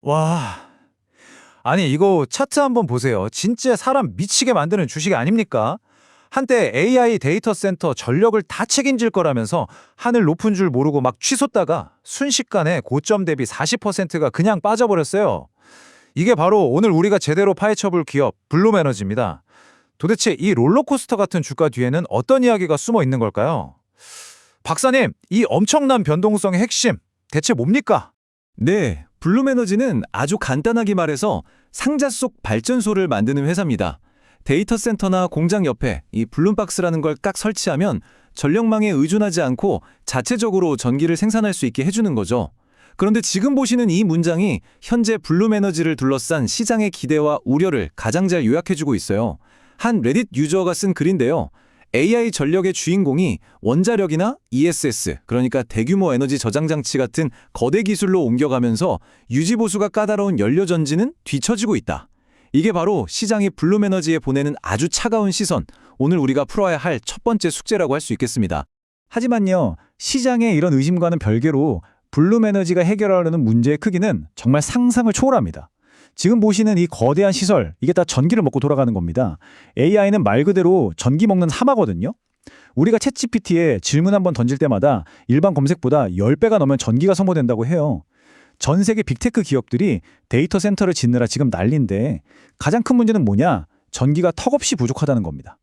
와, 아니 이거 차트 한번 보세요. 진짜 사람 미치게 만드는 주식 아닙니까? 한때 AI 데이터 센터 전력을 다 책임질 거라면서 하늘 높은 줄 모르고 막 치솟다가 순식간에 고점 대비 40%가 그냥 빠져버렸어요. 이게 바로 오늘 우리가 제대로 파헤쳐볼 기업 블룸에너지입니다. 도대체 이 롤러코스터 같은 주가 뒤에는 어떤 이야기가 숨어 있는 걸까요? 박사님, 이 엄청난 변동성의 핵심 대체 뭡니까? 네, 블룸에너지는 아주 간단하게 말해서 상자 속 발전소를 만드는 회사입니다. 데이터 센터나 공장 옆에 이 블룸박스라는 걸 딱 설치하면 전력망에 의존하지 않고 자체적으로 전기를 생산할 수 있게 해주는 거죠. 그런데 지금 보시는 이 문장이 현재 블룸에너지를 둘러싼 시장의 기대와 우려를 가장 잘 요약해주고 있어요. 한 레딧 유저가 쓴 글인데요. AI 전력의 주인공이 원자력이나 ESS, 그러니까 대규모 에너지 저장 장치 같은 거대 기술로 옮겨가면서 유지보수가 까다로운 연료 전지는 뒤처지고 있다. 이게 바로 시장이 블룸에너지에 보내는 아주 차가운 시선, 오늘 우리가 풀어야 할 첫 번째 숙제라고 할 수 있겠습니다. 하지만요, 시장의 이런 의심과는 별개로 블룸에너지가 해결하려는 문제의 크기는 정말 상상을 초월합니다. 지금 보시는 이 거대한 시설, 이게 다 전기를 먹고 돌아가는 겁니다. AI는 말 그대로 전기 먹는 하마거든요. 우리가 챗GPT에 질문 한번 던질 때마다 일반 검색보다 10배가 넘으면 전기가 소모된다고 해요. 전 세계 빅테크 기업들이 데이터 센터를 짓느라 지금 난리인데 가장 큰 문제는 뭐냐? 전기가 턱없이 부족하다는 겁니다.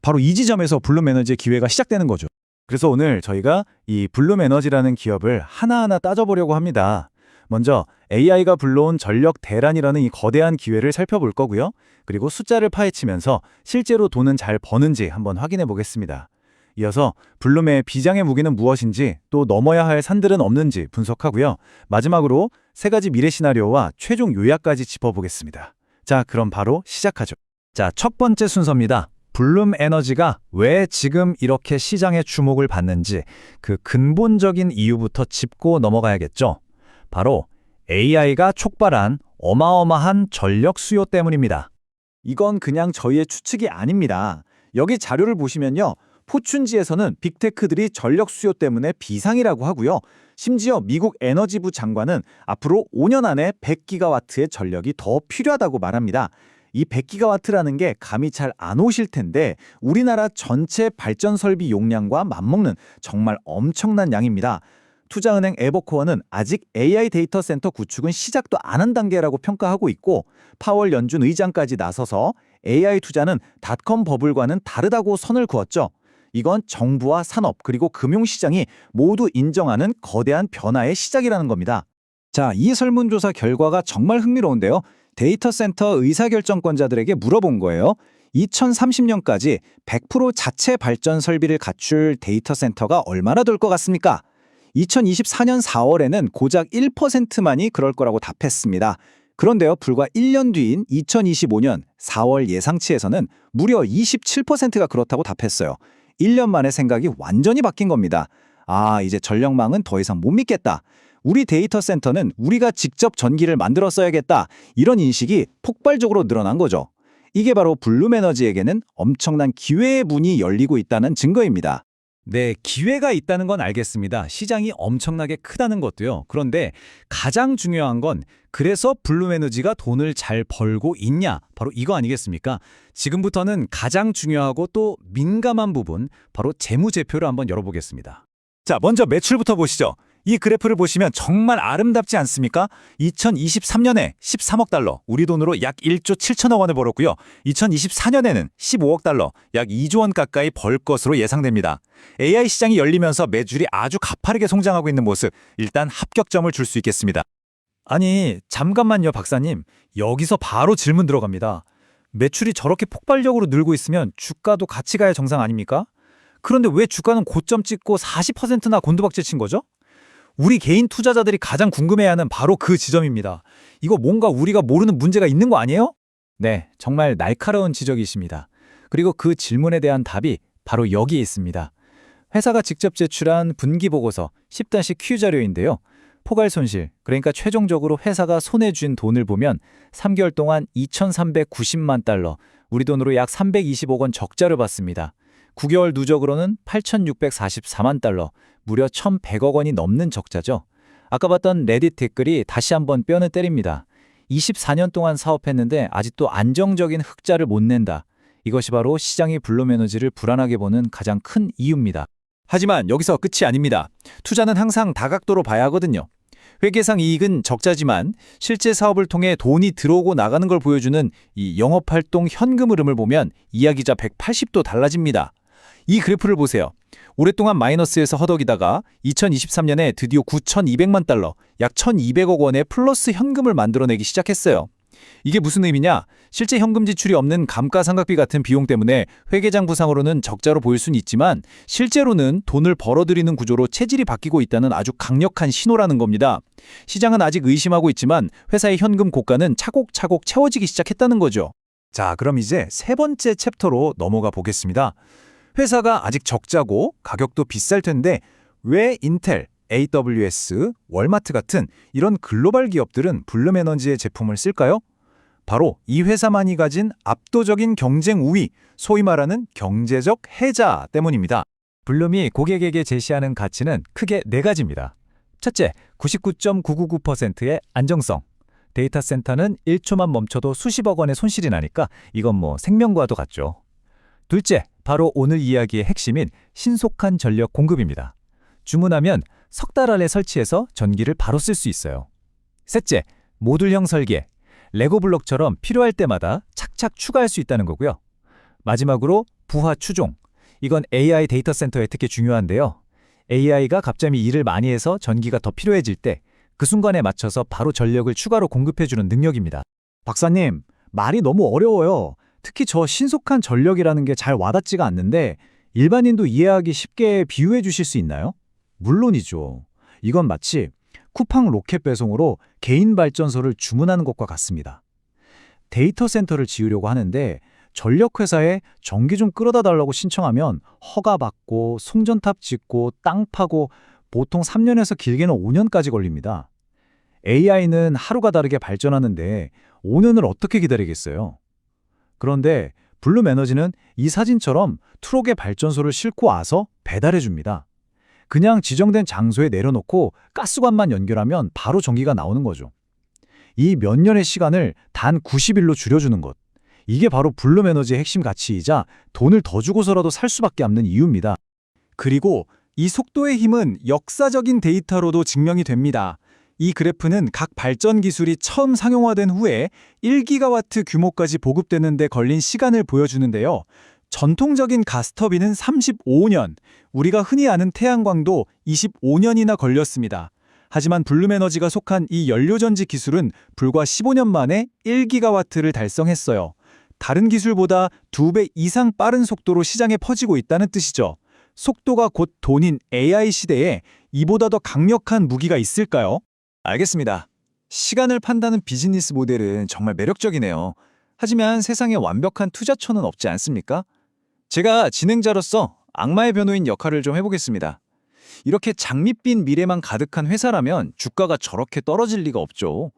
바로 이 지점에서 블룸에너지의 기회가 시작되는 거죠. 그래서 오늘 저희가 이 블룸에너지라는 기업을 하나하나 따져보려고 합니다. 먼저 AI가 불러온 전력 대란이라는 이 거대한 기회를 살펴볼 거고요. 그리고 숫자를 파헤치면서 실제로 돈은 잘 버는지 한번 확인해 보겠습니다. 이어서 블룸의 비장의 무기는 무엇인지, 또 넘어야 할 산들은 없는지 분석하고요. 마지막으로 세 가지 미래 시나리오와 최종 요약까지 짚어보겠습니다. 자, 그럼 바로 시작하죠. 자, 첫 번째 순서입니다. 블룸에너지가 왜 지금 이렇게 시장의 주목을 받는지 그 근본적인 이유부터 짚고 넘어가야겠죠. 바로 AI가 촉발한 어마어마한 전력 수요 때문입니다. 이건 그냥 저희의 추측이 아닙니다. 여기 자료를 보시면요. 포춘지에서는 빅테크들이 전력 수요 때문에 비상이라고 하고요. 심지어 미국 에너지부 장관은 앞으로 5년 안에 100기가와트의 전력이 더 필요하다고 말합니다. 이 100기가와트라는 게 감이 잘 안 오실 텐데 우리나라 전체 발전 설비 용량과 맞먹는 정말 엄청난 양입니다. 투자은행 에버코어는 아직 AI 데이터 센터 구축은 시작도 안 한 단계라고 평가하고 있고, 파월 연준 의장까지 나서서 AI 투자는 닷컴 버블과는 다르다고 선을 그었죠. 이건 정부와 산업 그리고 금융시장이 모두 인정하는 거대한 변화의 시작이라는 겁니다. 자, 이 설문조사 결과가 정말 흥미로운데요. 데이터 센터 의사결정권자들에게 물어본 거예요. 2030년까지 100% 자체 발전 설비를 갖출 데이터 센터가 얼마나 될 것 같습니까? 2024년 4월에는 고작 1%만이 그럴 거라고 답했습니다. 그런데요, 불과 1년 뒤인 2025년 4월 예상치에서는 무려 27%가 그렇다고 답했어요. 1년 만에 생각이 완전히 바뀐 겁니다. 아, 이제 전력망은 더 이상 못 믿겠다. 우리 데이터 센터는 우리가 직접 전기를 만들어 써야겠다. 이런 인식이 폭발적으로 늘어난 거죠. 이게 바로 블룸에너지에게는 엄청난 기회의 문이 열리고 있다는 증거입니다. 네, 기회가 있다는 건 알겠습니다. 시장이 엄청나게 크다는 것도요. 그런데 가장 중요한 건 그래서 블룸에너지가 돈을 잘 벌고 있냐? 바로 이거 아니겠습니까? 지금부터는 가장 중요하고 또 민감한 부분, 바로 재무제표를 한번 열어보겠습니다. 자, 먼저 매출부터 보시죠. 이 그래프를 보시면 정말 아름답지 않습니까? 2023년에 13억 달러, 우리 돈으로 약 1조 7천억 원을 벌었고요. 2024년에는 15억 달러, 약 2조 원 가까이 벌 것으로 예상됩니다. AI 시장이 열리면서 매출이 아주 가파르게 성장하고 있는 모습, 일단 합격점을 줄 수 있겠습니다. 아니, 잠깐만요, 박사님. 여기서 바로 질문 들어갑니다. 매출이 저렇게 폭발적으로 늘고 있으면 주가도 같이 가야 정상 아닙니까? 그런데 왜 주가는 고점 찍고 40%나 곤두박질 친 거죠? 우리 개인 투자자들이 가장 궁금해하는 바로 그 지점입니다. 이거 뭔가 우리가 모르는 문제가 있는 거 아니에요? 네, 정말 날카로운 지적이십니다. 그리고 그 질문에 대한 답이 바로 여기에 있습니다. 회사가 직접 제출한 분기보고서 10-Q 자료인데요. 포괄 손실, 그러니까 최종적으로 회사가 손에 쥔 돈을 보면 3개월 동안 2,390만 달러, 우리 돈으로 약 320억 원 적자를 봤습니다. 9개월 누적으로는 8,644만 달러, 무려 1,100억 원이 넘는 적자죠. 아까 봤던 레딧 댓글이 다시 한번 뼈를 때립니다. 24년 동안 사업했는데 아직도 안정적인 흑자를 못 낸다. 이것이 바로 시장이 블루메너지를 불안하게 보는 가장 큰 이유입니다. 하지만 여기서 끝이 아닙니다. 투자는 항상 다각도로 봐야 하거든요. 회계상 이익은 적자지만 실제 사업을 통해 돈이 들어오고 나가는 걸 보여주는 이 영업활동 현금 흐름을 보면 이야기가 180도 달라집니다. 이 그래프를 보세요. 오랫동안 마이너스에서 허덕이다가 2023년에 드디어 9,200만 달러, 약 1,200억 원의 플러스 현금을 만들어내기 시작했어요. 이게 무슨 의미냐? 실제 현금 지출이 없는 감가상각비 같은 비용 때문에 회계장 부상으로는 적자로 보일 수는 있지만 실제로는 돈을 벌어들이는 구조로 체질이 바뀌고 있다는 아주 강력한 신호라는 겁니다. 시장은 아직 의심하고 있지만 회사의 현금 고가는 차곡차곡 채워지기 시작했다는 거죠. 자, 그럼 이제 세 번째 챕터로 넘어가 보겠습니다. 회사가 아직 적자고 가격도 비쌀 텐데 왜 인텔, AWS, 월마트 같은 이런 글로벌 기업들은 블룸에너지의 제품을 쓸까요? 바로 이 회사만이 가진 압도적인 경쟁 우위, 소위 말하는 경제적 해자 때문입니다. 블룸이 고객에게 제시하는 가치는 크게 네 가지입니다. 첫째, 99.999%의 안정성. 데이터 센터는 1초만 멈춰도 수십억 원의 손실이 나니까 이건 뭐 생명과도 같죠. 둘째, 바로 오늘 이야기의 핵심인 신속한 전력 공급입니다. 주문하면 석 달 안에 설치해서 전기를 바로 쓸 수 있어요. 셋째, 모듈형 설계. 레고 블록처럼 필요할 때마다 착착 추가할 수 있다는 거고요. 마지막으로 부하 추종. 이건 AI 데이터 센터에 특히 중요한데요. AI가 갑자기 일을 많이 해서 전기가 더 필요해질 때 그 순간에 맞춰서 바로 전력을 추가로 공급해주는 능력입니다. 박사님, 말이 너무 어려워요. 특히 저 신속한 전력이라는 게 잘 와닿지가 않는데 일반인도 이해하기 쉽게 비유해 주실 수 있나요? 물론이죠. 이건 마치 쿠팡 로켓 배송으로 개인 발전소를 주문하는 것과 같습니다. 데이터 센터를 지으려고 하는데 전력회사에 전기 좀 끌어다 달라고 신청하면 허가받고 송전탑 짓고 땅 파고 보통 3년에서 길게는 5년까지 걸립니다. AI는 하루가 다르게 발전하는데 5년을 어떻게 기다리겠어요? 그런데 블룸에너지는 이 사진처럼 트럭에 발전소를 싣고 와서 배달해 줍니다. 그냥 지정된 장소에 내려놓고 가스관만 연결하면 바로 전기가 나오는 거죠. 이 몇 년의 시간을 단 90일로 줄여주는 것. 이게 바로 블룸에너지의 핵심 가치이자 돈을 더 주고서라도 살 수밖에 없는 이유입니다. 그리고 이 속도의 힘은 역사적인 데이터로도 증명이 됩니다. 이 그래프는 각 발전 기술이 처음 상용화된 후에 1기가와트 규모까지 보급되는 데 걸린 시간을 보여주는데요. 전통적인 가스터빈은 35년, 우리가 흔히 아는 태양광도 25년이나 걸렸습니다. 하지만 블룸에너지가 속한 이 연료전지 기술은 불과 15년 만에 1기가와트를 달성했어요. 다른 기술보다 2배 이상 빠른 속도로 시장에 퍼지고 있다는 뜻이죠. 속도가 곧 돈인 AI 시대에 이보다 더 강력한 무기가 있을까요? 알겠습니다. 시간을 판다는 비즈니스 모델은 정말 매력적이네요. 하지만 세상에 완벽한 투자처는 없지 않습니까? 제가 진행자로서 악마의 변호인 역할을 좀 해보겠습니다. 이렇게 장밋빛 미래만 가득한 회사라면 주가가 저렇게 떨어질 리가 없죠.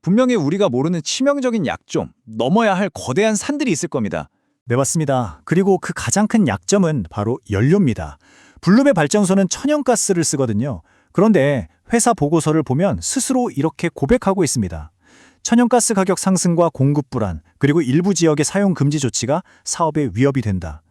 분명히 우리가 모르는 치명적인 약점, 넘어야 할 거대한 산들이 있을 겁니다. 네, 맞습니다. 그리고 그 가장 큰 약점은 바로 연료입니다. 블룸의 발전소는 천연가스를 쓰거든요. 그런데 회사 보고서를 보면 스스로 이렇게 고백하고 있습니다. 천연가스 가격 상승과 공급 불안, 그리고 일부 지역의 사용 금지 조치가 사업에 위협이 된다.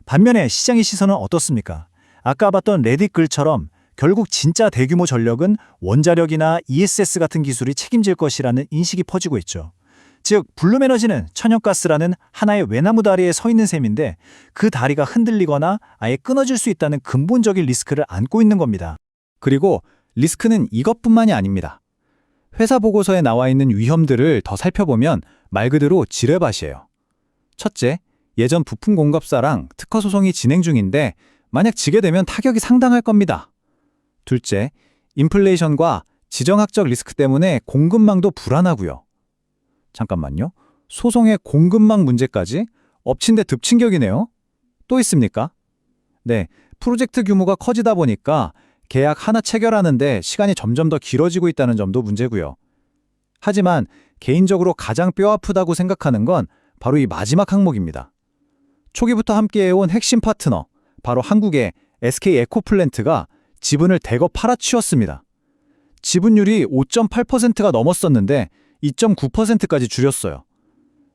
반면에 시장의 시선은 어떻습니까? 아까 봤던 레딧 글처럼 결국 진짜 대규모 전력은 원자력이나 ESS 같은 기술이 책임질 것이라는 인식이 퍼지고 있죠. 즉, 블룸에너지는 천연가스라는 하나의 외나무 다리에 서 있는 셈인데 그 다리가 흔들리거나 아예 끊어질 수 있다는 근본적인 리스크를 안고 있는 겁니다. 그리고 리스크는 이것뿐만이 아닙니다. 회사 보고서에 나와 있는 위험들을 더 살펴보면 말 그대로 지뢰밭이에요. 첫째, 예전 부품 공급사랑 특허 소송이 진행 중인데 만약 지게 되면 타격이 상당할 겁니다. 둘째, 인플레이션과 지정학적 리스크 때문에 공급망도 불안하고요. 잠깐만요. 소송의 공급망 문제까지? 엎친 데 덮친 격이네요. 또 있습니까? 네, 프로젝트 규모가 커지다 보니까 계약 하나 체결하는데 시간이 점점 더 길어지고 있다는 점도 문제고요. 하지만 개인적으로 가장 뼈아프다고 생각하는 건 바로 이 마지막 항목입니다. 초기부터 함께해온 핵심 파트너, 바로 한국의 SK 에코플랜트가 지분을 대거 팔아치웠습니다. 지분율이 5.8%가 넘었었는데 2.9%까지 줄였어요.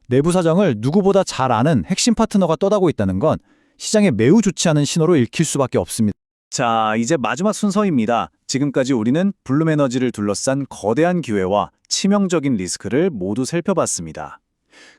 내부 사정을 누구보다 잘 아는 핵심 파트너가 떠다고 있다는 건 시장에 매우 좋지 않은 신호로 읽힐 수밖에 없습니다. 자, 이제 마지막 순서입니다. 지금까지 우리는 블룸에너지를 둘러싼 거대한 기회와 치명적인 리스크를 모두 살펴봤습니다.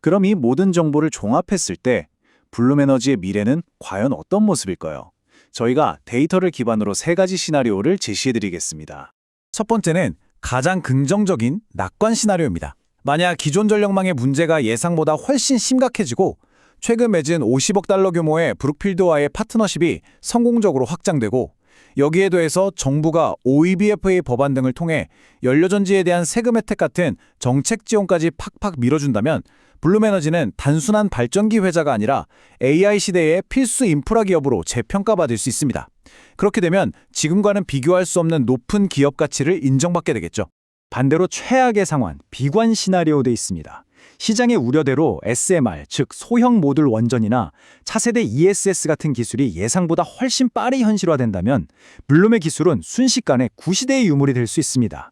그럼 이 모든 정보를 종합했을 때 블룸에너지의 미래는 과연 어떤 모습일까요? 저희가 데이터를 기반으로 3가지 시나리오를 제시해드리겠습니다. 첫 번째는 가장 긍정적인 낙관 시나리오입니다. 만약 기존 전력망의 문제가 예상보다 훨씬 심각해지고 최근 맺은 50억 달러 규모의 브룩필드와의 파트너십이 성공적으로 확장되고 여기에 더해서 정부가 OEBFA 법안 등을 통해 연료전지에 대한 세금 혜택 같은 정책 지원까지 팍팍 밀어준다면 블룸에너지는 단순한 발전기 회사가 아니라 AI 시대의 필수 인프라 기업으로 재평가받을 수 있습니다. 그렇게 되면 지금과는 비교할 수 없는 높은 기업 가치를 인정받게 되겠죠. 반대로 최악의 상황, 비관 시나리오도 있습니다. 시장의 우려대로 SMR, 즉 소형 모듈 원전이나 차세대 ESS 같은 기술이 예상보다 훨씬 빠르게 현실화된다면 블룸의 기술은 순식간에 구시대의 유물이 될 수 있습니다.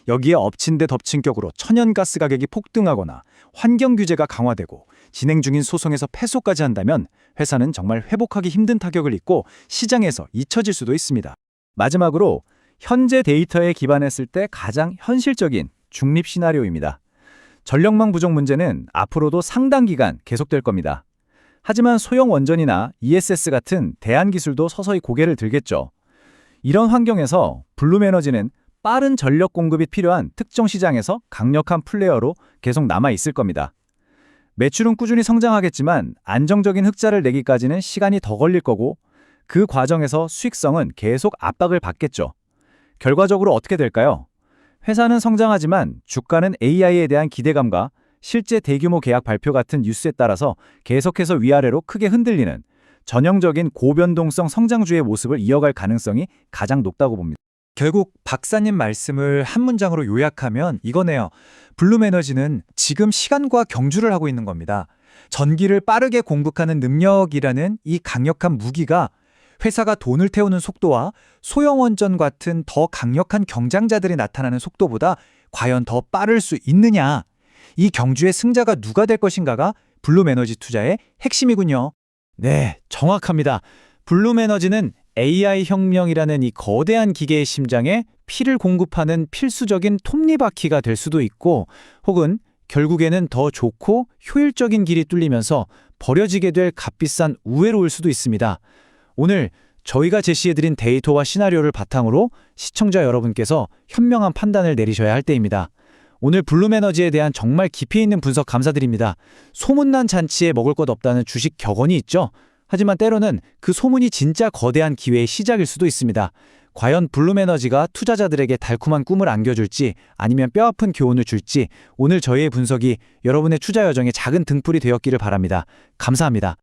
여기에 엎친 데 덮친 격으로 천연가스 가격이 폭등하거나 환경 규제가 강화되고 진행 중인 소송에서 패소까지 한다면 회사는 정말 회복하기 힘든 타격을 입고 시장에서 잊혀질 수도 있습니다. 마지막으로 현재 데이터에 기반했을 때 가장 현실적인 중립 시나리오입니다. 전력망 부족 문제는 앞으로도 상당 기간 계속될 겁니다. 하지만 소형 원전이나 ESS 같은 대안 기술도 서서히 고개를 들겠죠. 이런 환경에서 블룸에너지는 빠른 전력 공급이 필요한 특정 시장에서 강력한 플레이어로 계속 남아 있을 겁니다. 매출은 꾸준히 성장하겠지만 안정적인 흑자를 내기까지는 시간이 더 걸릴 거고 그 과정에서 수익성은 계속 압박을 받겠죠. 결과적으로 어떻게 될까요? 회사는 성장하지만 주가는 AI에 대한 기대감과 실제 대규모 계약 발표 같은 뉴스에 따라서 계속해서 위아래로 크게 흔들리는 전형적인 고변동성 성장주의 모습을 이어갈 가능성이 가장 높다고 봅니다. 결국 박사님 말씀을 한 문장으로 요약하면 이거네요. 블룸에너지는 지금 시간과 경주를 하고 있는 겁니다. 전기를 빠르게 공급하는 능력이라는 이 강력한 무기가 회사가 돈을 태우는 속도와 소형 원전 같은 더 강력한 경쟁자들이 나타나는 속도보다 과연 더 빠를 수 있느냐? 이 경주의 승자가 누가 될 것인가가 블룸에너지 투자의 핵심이군요. 네, 정확합니다. 블룸에너지는 AI 혁명이라는 이 거대한 기계의 심장에 피를 공급하는 필수적인 톱니바퀴가 될 수도 있고 혹은 결국에는 더 좋고 효율적인 길이 뚫리면서 버려지게 될 값비싼 우회로 올 수도 있습니다. 오늘 저희가 제시해드린 데이터와 시나리오를 바탕으로 시청자 여러분께서 현명한 판단을 내리셔야 할 때입니다. 오늘 블룸에너지에 대한 정말 깊이 있는 분석 감사드립니다. 소문난 잔치에 먹을 것 없다는 주식 격언이 있죠. 하지만 때로는 그 소문이 진짜 거대한 기회의 시작일 수도 있습니다. 과연 블룸에너지가 투자자들에게 달콤한 꿈을 안겨줄지 아니면 뼈아픈 교훈을 줄지 오늘 저희의 분석이 여러분의 투자 여정에 작은 등불이 되었기를 바랍니다. 감사합니다.